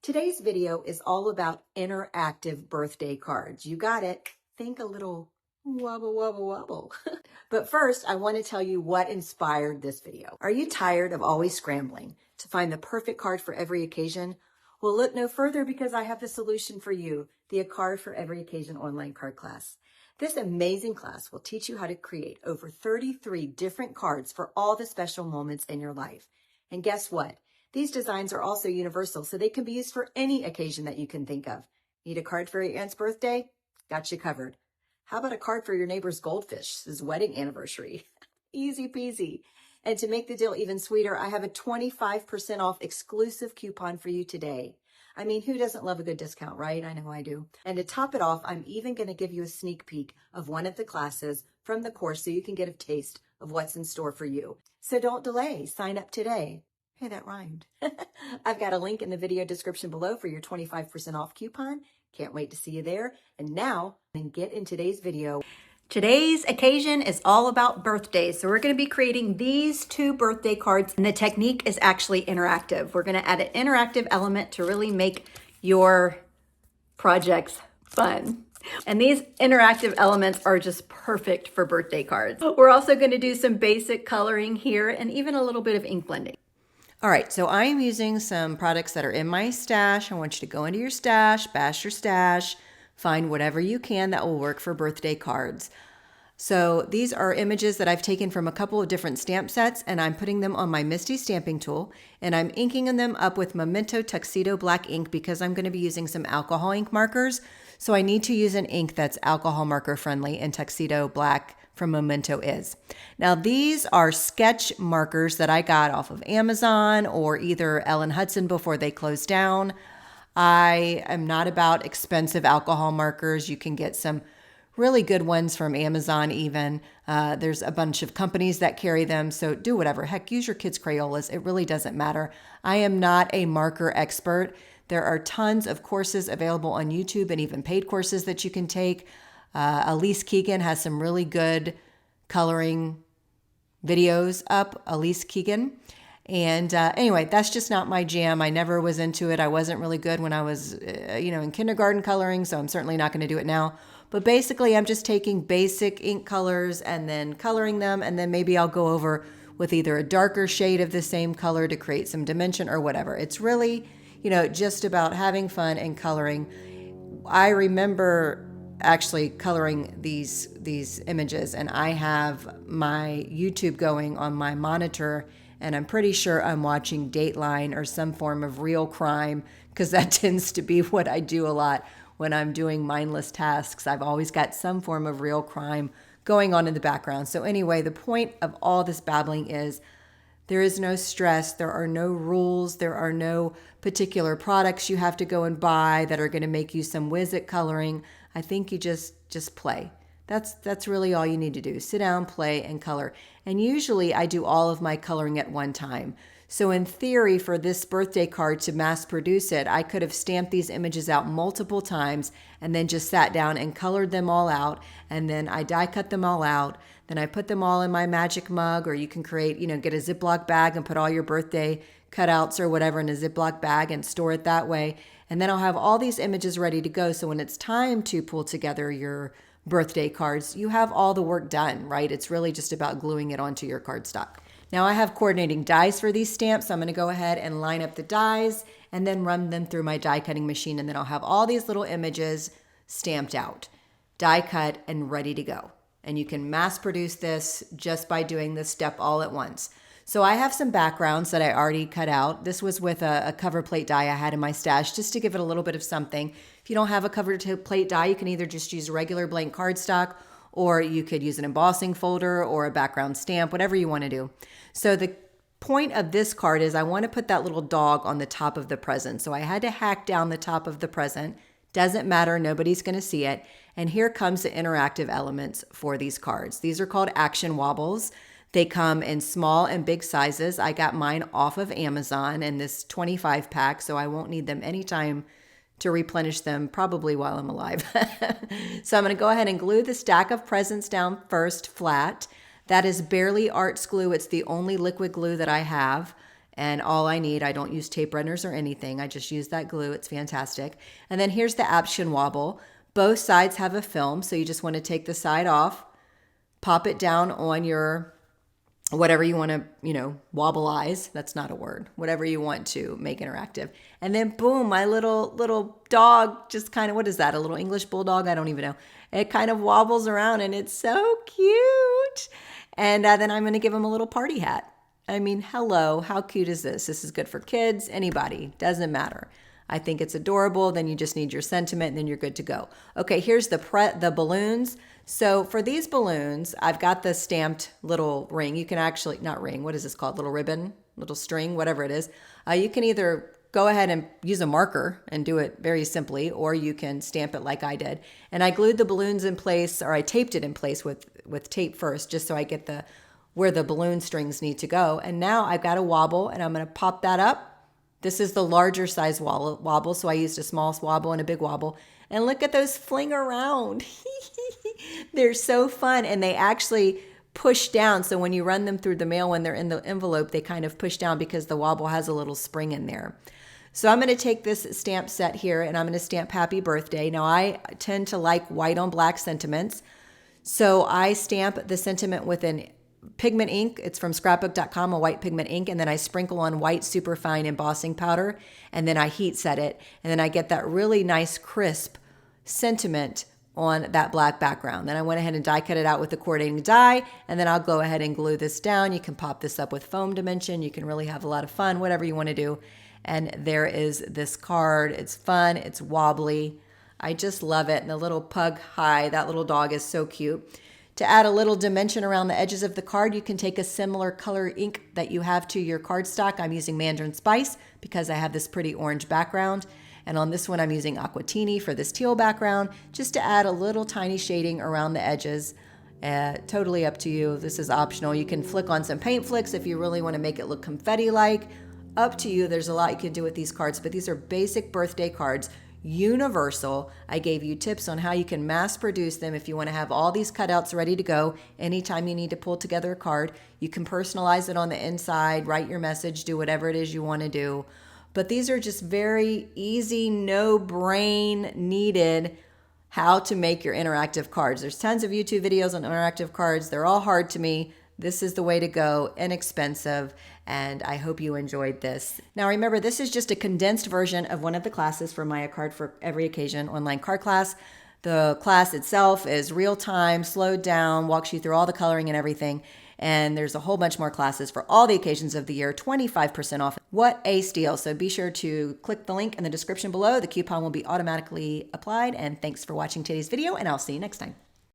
Today's video is all about interactive birthday cards. You got it. Think a little wobble, wobble, wobble. But first, I want to tell you what inspired this video. Are you tired of always scrambling to find the perfect card for every occasion? Well, look no further because I have the solution for you, the A Card for Every Occasion online card class. This amazing class will teach you how to create over 33 different cards for all the special moments in your life. And guess what? These designs are also universal, so they can be used for any occasion that you can think of. Need a card for your aunt's birthday? Got you covered. How about a card for your neighbor's goldfish's wedding anniversary? Easy peasy. And to make the deal even sweeter, I have a 25% off exclusive coupon for you today. I mean, who doesn't love a good discount, right? I know I do. And to top it off, I'm even going to give you a sneak peek of one of the classes from the course so you can get a taste of what's in store for you. So don't delay. Sign up today. Hey, that rhymed. I've got a link in the video description below for your 25% off coupon. Can't wait to see you there. And now, then get in today's video. Today's occasion is all about birthdays. So we're going to be creating these 2 birthday cards, and the technique is actually interactive. We're going to add an interactive element to really make your projects fun. And these interactive elements are just perfect for birthday cards. We're also going to do some basic coloring here and even a little bit of ink blending. All right, so I'm using some products that are in my stash. I want you to go into your stash, bash your stash, find whatever you can that will work for birthday cards. So these are images that I've taken from a couple of different stamp sets, and I'm putting them on my Misty stamping tool, and I'm inking them up with Memento Tuxedo Black ink because I'm going to be using some alcohol ink markers. So I need to use an ink that's alcohol marker friendly, and Tuxedo Black from Memento is. Now these are sketch markers that I got off of Amazon or either Ellen Hudson before they closed down. I am not about expensive alcohol markers. You can get some really good ones from Amazon even. There's a bunch of companies that carry them, so do whatever. Heck, use your kids' Crayolas. It really doesn't matter. I am not a marker expert. There are tons of courses available on YouTube and even paid courses that you can take. Elise Keegan has some really good coloring videos up, Elise Keegan. And anyway, that's just not my jam. I never was into it. I wasn't really good when I was, in kindergarten coloring, so I'm certainly not going to do it now. But basically, I'm just taking basic ink colors and then coloring them, and then maybe I'll go over with either a darker shade of the same color to create some dimension or whatever. It's really, just about having fun and coloring. I remember actually coloring these images, and I have my YouTube going on my monitor, and I'm pretty sure I'm watching Dateline or some form of real crime because that tends to be what I do a lot when I'm doing mindless tasks. I've always got some form of real crime going on in the background. So anyway, the point of all this babbling is there is no stress. There are no rules. There are no particular products you have to go and buy that are going to make you some whiz at coloring. I think you just play. That's really all you need to do. Sit down, play, and color. And usually I do all of my coloring at one time. So in theory, for this birthday card to mass produce it, I could have stamped these images out multiple times and then just sat down and colored them all out. And then I die cut them all out. Then I put them all in my magic mug, or you can create, get a Ziploc bag and put all your birthday cutouts or whatever in a Ziploc bag and store it that way. And then I'll have all these images ready to go. So when it's time to pull together your birthday cards, you have all the work done, right? It's really just about gluing it onto your cardstock. Now I have coordinating dies for these stamps. So I'm going to go ahead and line up the dies and then run them through my die cutting machine. And then I'll have all these little images stamped out, die cut, and ready to go. And you can mass produce this just by doing this step all at once. So I have some backgrounds that I already cut out. This was with a cover plate die I had in my stash just to give it a little bit of something. If you don't have a cover plate die, you can either just use regular blank cardstock, or you could use an embossing folder or a background stamp, whatever you want to do. So the point of this card is I want to put that little dog on the top of the present. So I had to hack down the top of the present. Doesn't matter, nobody's going to see it. And here comes the interactive elements for these cards. These are called action wobbles. They come in small and big sizes. I got mine off of Amazon in this 25 pack, so I won't need them anytime to replenish them, probably while I'm alive. So I'm going to go ahead and glue the stack of presents down first flat. That is barely Arts glue. It's the only liquid glue that I have. And all I need, I don't use tape runners or anything. I just use that glue. It's fantastic. And then here's the action wobble. Both sides have a film, so you just want to take the side off, pop it down on your whatever you want to, wobbleize. That's not a word. Whatever you want to make interactive. And then boom, my little dog just kind of, what is that? A little English bulldog? I don't even know. It kind of wobbles around and it's so cute. And then I'm going to give him a little party hat. I mean, hello, how cute is this? This is good for kids, anybody, doesn't matter. I think it's adorable. Then you just need your sentiment and then you're good to go. Okay, here's the balloons. So for these balloons, I've got the stamped little ring. You can actually, not ring, what is this called? Little ribbon, little string, whatever it is. You can either go ahead and use a marker and do it very simply, or you can stamp it like I did. And I glued the balloons in place, or I taped it in place with tape first, just so I get where the balloon strings need to go. And now I've got a wobble and I'm going to pop that up. This is the larger size wobble, so I used a small wobble and a big wobble. And look at those fling around. They're so fun, and they actually push down. So when you run them through the mail, when they're in the envelope, they kind of push down because the wobble has a little spring in there. So I'm going to take this stamp set here, and I'm going to stamp Happy Birthday. Now, I tend to like white on black sentiments. So I stamp the sentiment with an pigment ink. It's from scrapbook.com, a white pigment ink. And then I sprinkle on white superfine embossing powder. And then I heat set it. And then I get that really nice crisp sentiment on that black background. Then I went ahead and die cut it out with the coordinating die. And then I'll go ahead and glue this down. You can pop this up with foam dimension. You can really have a lot of fun, whatever you want to do. And there is this card. It's fun. It's wobbly. I just love it. And the little pug, hi, that little dog is so cute. To add a little dimension around the edges of the card, you can take a similar color ink that you have to your cardstock. I'm using Mandarin Spice because I have this pretty orange background. And on this one, I'm using Aquatini for this teal background, just to add a little tiny shading around the edges. Totally up to you. This is optional. You can flick on some paint flicks if you really want to make it look confetti-like. Up to you. There's a lot you can do with these cards, but these are basic birthday cards. Universal. I gave you tips on how you can mass produce them if you want to have all these cutouts ready to go. Anytime you need to pull together a card, you can personalize it on the inside, write your message, do whatever it is you want to do. But these are just very easy, no brain needed how to make your interactive cards. There's tons of YouTube videos on interactive cards. They're all hard to me. This is the way to go, inexpensive, and I hope you enjoyed this. Now remember, this is just a condensed version of one of the classes for My Card for Every Occasion online card class. The class itself is real time, slowed down, walks you through all the coloring and everything, and there's a whole bunch more classes for all the occasions of the year, 25% off. What a steal. So be sure to click the link in the description below. The coupon will be automatically applied, and thanks for watching today's video, and I'll see you next time.